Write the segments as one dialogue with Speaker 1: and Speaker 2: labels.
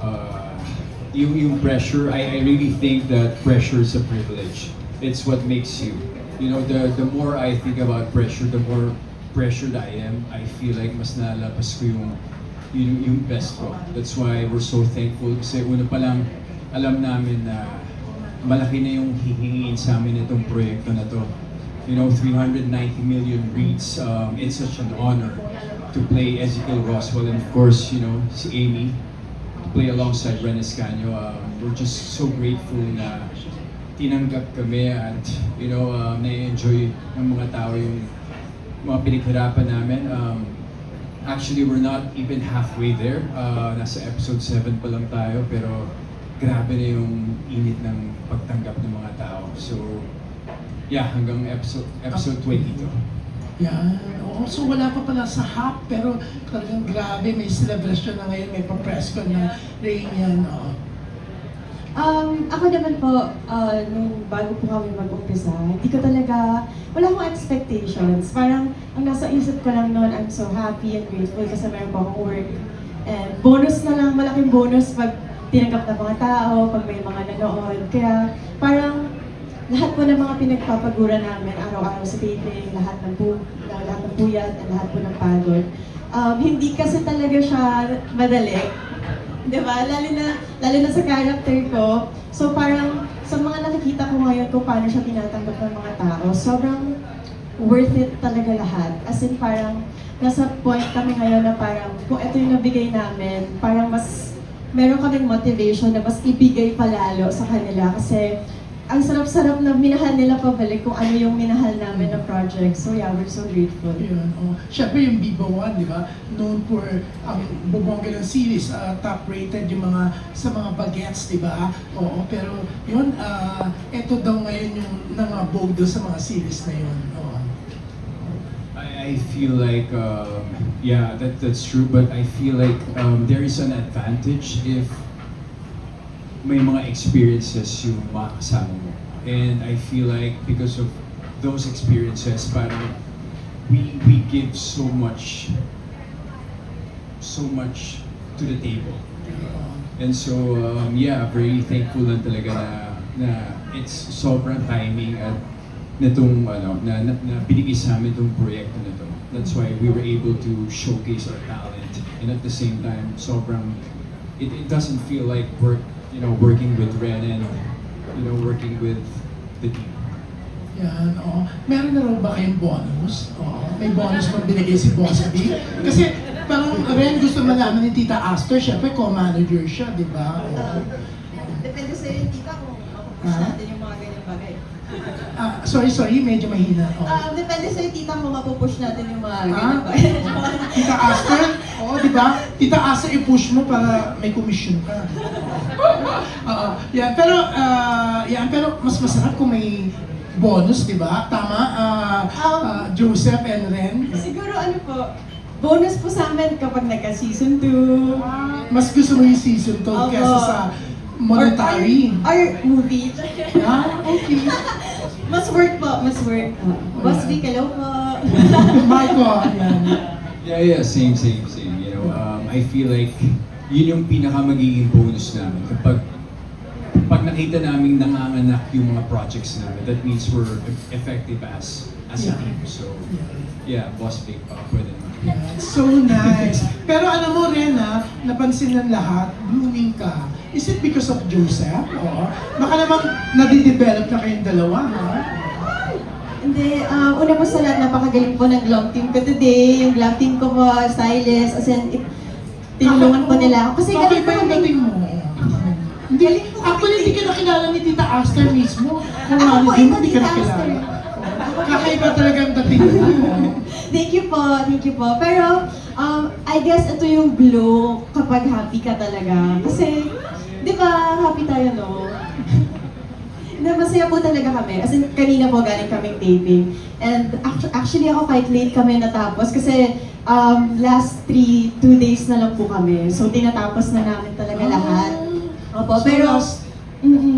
Speaker 1: Uh, yung pressure, I really think that pressure is a privilege. It's what makes you. You know, the more I think about pressure, the more pressured I am. I feel like mas nalalapas ko yung best ko. That's why we're so thankful. Kasi una pa lang, alam namin na malaki na yung hihingin sa amin itong proyekto na to. You know, 390 million reads. It's such an honor to play Ezekiel Roswell and of course, you know, si Amy, to play alongside Ren Escanio. We're just so grateful na tinanggap kami at, you know, na-enjoy ng mga tao yung mga pinaghirapan namin. Actually, we're not even halfway there. Nasa episode 7 pa lang tayo, pero grabe na yung init ng pagtanggap ng mga tao. So, yeah, hanggang episode 20 to.
Speaker 2: Yan. Oo, so wala pa pala sa HAP, pero talagang grabe, may celebration na ngayon, may pa-press con na Rain yan. Oo.
Speaker 3: Ako naman po, nung bago po kami mag-umpisa, hindi ko talaga, wala akong expectations. Parang, ang nasa isip ko lang noon, I'm so happy and grateful kasi meron po akong work. And bonus na lang, malaking bonus pag tinanggap ng mga tao, pag may mga nanood. Kaya parang, lahat po ng mga pinagpapagura namin, araw-araw sa taping, lahat ng puyat, at lahat po ng pagod. Hindi kasi talaga siya madali. Diba? Lalo na sa character ko. So parang sa mga nakikita ko ngayon kung paano siya tinatanggap ng mga tao, sobrang worth it talaga lahat. As in parang nasa point kami ngayon na parang kung ito yung nabigay namin, parang mas meron kaming motivation na mas ibigay palalo sa kanila kasi ang sarap-sarap na minahal nila pabalik kung ano yung minahal namin na project. So yeah, we're so grateful.
Speaker 2: Yun, oh. Siyempre yung Viva One, di ba? Known for ang bubongga ng series, top-rated yung sa mga bagets, di ba? Oo, pero yun, eto daw ngayon yung nangabog doon sa mga series na yun. Oo.
Speaker 1: I feel like, yeah, that's true, but I feel like there is an advantage if may mga experiences yung makasama mo. And I feel like because of those experiences, parang we give so much to the table. And so, yeah, very thankful lang talaga na it's sobrang timing at nitong na binigay sa amin itong proyekto na to. That's why we were able to showcase our talent. And at the same time, sobrang it doesn't feel like working with Ren and working with the team.
Speaker 2: Yan, oo. Meron na raw ba kayong bonus? Oo. May bonus pang binigay si Boss B. Kasi parang Ren gusto malaman ni Tita Aster, syempre co-manager siya, di ba? Oo.
Speaker 3: Depende sa yung tita kung mapupush natin yung mga ganyang bagay.
Speaker 2: Sorry, medyo mahina.
Speaker 3: Depende sa yung tita kung mapupush natin yung mga ganyang bagay.
Speaker 2: Tita Aster? Oo, di ba? Tita Aster, i-push mo para may commission ka. Yan, pero mas masarap kung may bonus, di ba? Tama? Joseph and Ren?
Speaker 3: Siguro bonus po sa amin kapag nagka-season 2.
Speaker 2: Mas gusto mo yung season 2 kesa sa monetary.
Speaker 3: Or movie.
Speaker 2: Okay.
Speaker 3: Mas work po. Boss Vic, hello po.
Speaker 2: Marco, yan.
Speaker 1: Yeah, same. You know, I feel like yun yung pinaka magiging bonus namin. Pag nakita namin nanganganak yung mga projects namin, that means we're effective as a team. So, yeah, Boss Vic, pwede naman.
Speaker 2: So nice. Pero alam mo rin napansin ng lahat, blooming ka. Is it because of Joseph? Oo. Baka naman nadidevelop na kayong dalawa, ha?
Speaker 3: Hindi, una po sa lahat, napakagaling po ng glam team ko today. Yung glam team ko po, stylist, as in, tinulungan po nila ako. Kasi
Speaker 2: okay pa yung dating mo.
Speaker 3: Galing po.
Speaker 2: Actually, hindi ka nakilala ni Tita Aster mismo. Kung
Speaker 3: Ako po,
Speaker 2: hindi ka
Speaker 3: Tita
Speaker 2: nakilala.
Speaker 3: Aster.
Speaker 2: Kakaiba talaga ang dating mo.
Speaker 3: Thank you po. Pero, I guess ito yung glow kapag happy ka talaga. Kasi, di ba, happy tayo, no? Masaya po talaga kami. As in, kanina po galing kaming taping. And actually ako kahit late kami natapos kasi last 2 days na lang po kami. So, tinatapos na namin talaga lahat. Opo,
Speaker 2: So,
Speaker 3: pero
Speaker 2: last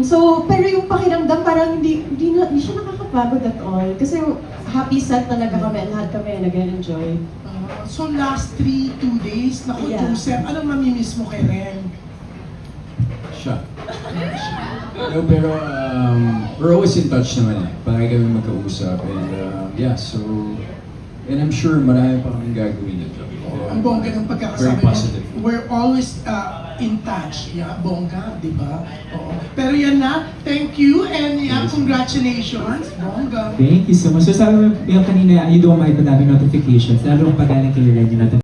Speaker 3: So, pero yung pakiramdam parang hindi siya nakakapagod at all. Kasi happy set talaga kami, lahat kami nag-enjoy.
Speaker 2: So last 2 days, naku,
Speaker 3: Yeah.
Speaker 2: Joseph, anong mamimiss mo kay Rem?
Speaker 1: Siya. No, pero we're always in touch naman eh. Palagi kami magkausap. And yeah, so... And I'm sure marami pa kaming gagawin nito.
Speaker 2: Ang bongga ng pagkakasama
Speaker 1: Very positive.
Speaker 2: niyo. We're always in touch. Yeah, bongga, di ba? Oo. Pero yan na, thank you and yeah, congratulations, bongga.
Speaker 4: Thank you so much. So sabi mo yung kanina, you don't mind madaming notifications. Lalo kung pagaling kay Ren yung notifications.